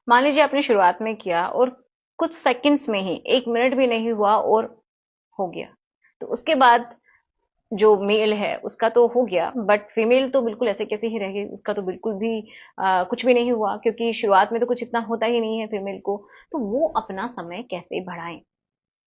मान लीजिए आपने शुरुआत में किया और कुछ सेकंड्स में ही, 1 मिनट भी नहीं हुआ और हो गया। तो उसके बाद जो मेल है उसका तो हो गया, बट फीमेल तो बिल्कुल ऐसे कैसे ही रह गई, उसका तो बिल्कुल भी कुछ भी नहीं हुआ, क्योंकि शुरुआत में तो कुछ इतना होता ही नहीं है फीमेल को। तो वो अपना समय कैसे बढ़ाएं,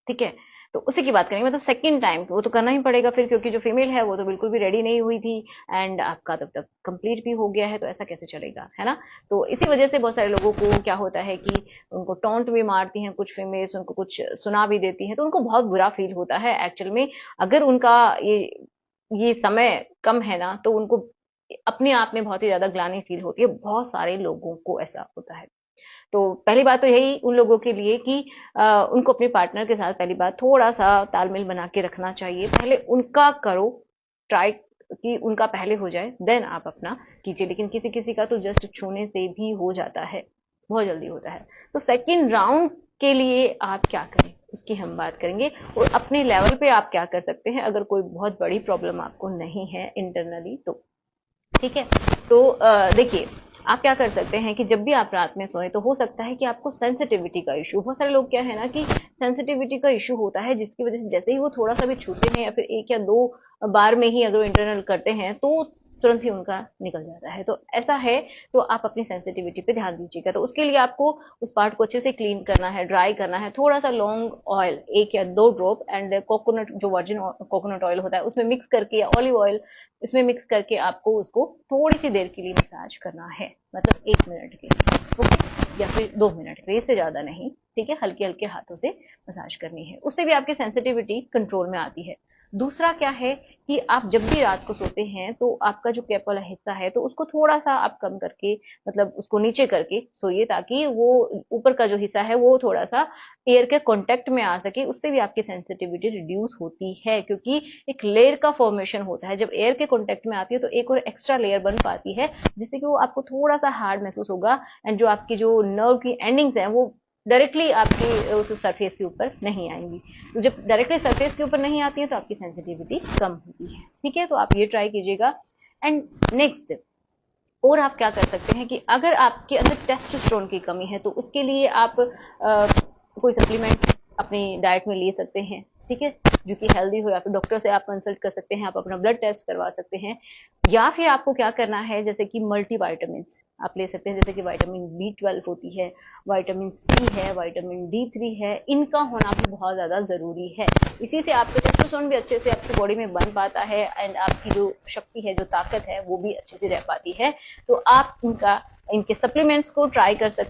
ठीक है। तो उसी की बात करेंगे, मतलब सेकंड टाइम वो तो करना ही पड़ेगा फिर, क्योंकि जो फीमेल है वो तो बिल्कुल भी रेडी नहीं हुई थी एंड आपका तब तक कंप्लीट भी हो गया है, तो ऐसा कैसे चलेगा, है ना। तो इसी वजह से बहुत सारे लोगों को क्या होता है कि उनको टॉन्ट भी मारती हैं कुछ फीमेल्स, उनको कुछ सुना भी देती हैं, तो उनको बहुत बुरा फील होता है एक्चुअल में। अगर उनका ये समय कम है ना, तो उनको अपने आप में बहुत ही ज्यादा ग्लानि फील होती है, बहुत सारे लोगों को ऐसा होता है। तो पहली बात तो यही उन लोगों के लिए कि उनको अपने पार्टनर के साथ पहली बात थोड़ा सा तालमेल बना के रखना चाहिए। पहले उनका करो, ट्राई कि उनका पहले हो जाए, देन आप अपना कीजिए। लेकिन किसी किसी का तो जस्ट छूने से भी हो जाता है, बहुत जल्दी होता है। तो सेकंड राउंड के लिए आप क्या करें उसकी हम बात करेंगे, और अपने लेवल पे आप क्या कर सकते हैं अगर कोई बहुत बड़ी प्रॉब्लम आपको नहीं है इंटरनली तो। ठीक है। तो देखिए, आप क्या कर सकते हैं कि जब भी आप रात में सोए, तो हो सकता है कि आपको सेंसिटिविटी का इशू, बहुत सारे लोग क्या है ना कि सेंसिटिविटी का इशू होता है, जिसकी वजह से जैसे ही वो थोड़ा सा भी छूते हैं या फिर 1 या 2 बार में ही अगर वो इंटरनल करते हैं तो तुरंत ही उनका निकल जाता है। तो ऐसा है, तो आप अपनी सेंसिटिविटी पे ध्यान दीजिएगा। तो उसके लिए आपको उस पार्ट को अच्छे से क्लीन करना है, ड्राई करना है, थोड़ा सा लॉन्ग ऑयल 1 या 2 ड्रॉप एंड कोकोनट, जो वर्जिन कोकोनट ऑयल होता है उसमें मिक्स करके, या ऑलिव ऑयल इसमें मिक्स करके आपको उसको थोड़ी सी देर के लिए मसाज करना है, मतलब 1 मिनट के लिए, ओके, या फिर 2 मिनट के लिए, इससे ज्यादा नहीं, ठीक है। हल्के हल्के हाथों से मसाज करनी है, उससे भी आपकी सेंसिटिविटी कंट्रोल में आती है। दूसरा क्या है कि आप जब भी रात को सोते हैं तो आपका जो कैप वाला हिस्सा है तो उसको थोड़ा सा आप कम करके, मतलब उसको नीचे करके सोइए, ताकि वो ऊपर का जो हिस्सा है वो थोड़ा सा एयर के कांटेक्ट में आ सके। उससे भी आपकी सेंसिटिविटी रिड्यूस होती है, क्योंकि एक लेयर का फॉर्मेशन होता है, जब एयर के कांटेक्ट में आती है तो एक और एक्स्ट्रा लेयर बन पाती है, जिससे कि वो आपको थोड़ा सा हार्ड महसूस होगा, एंड जो आपकी जो नर्व की एंडिंग्स हैं वो डायरेक्टली आपकी उस सरफेस के ऊपर नहीं आएंगी। तो जब डायरेक्टली सरफेस के ऊपर नहीं आती है तो आपकी सेंसिटिविटी कम होती है, ठीक है। तो आप ये ट्राई कीजिएगा। एंड नेक्स्ट, और आप क्या कर सकते हैं कि अगर आपके अंदर टेस्टोस्टेरोन की कमी है तो उसके लिए आप कोई सप्लीमेंट अपनी डाइट में ले सकते हैं, ठीक है, जो कि हेल्दी हो, या फिर डॉक्टर से आप कंसल्ट कर सकते हैं, आप अपना ब्लड टेस्ट करवा सकते हैं। या फिर आपको क्या करना है, जैसे कि मल्टी वाइटामिन आप ले सकते हैं, जैसे कि विटामिन B12 होती है, विटामिन C है, विटामिन D3 है, इनका होना भी बहुत ज्यादा जरूरी है। इसी से आपके टेस्टोस्टेरोन भी अच्छे से आपकी बॉडी में बन पाता है, एंड आपकी जो शक्ति है, जो ताकत है, वो भी अच्छे से रह पाती है। तो आप इनके सप्लीमेंट्स को ट्राई कर सकते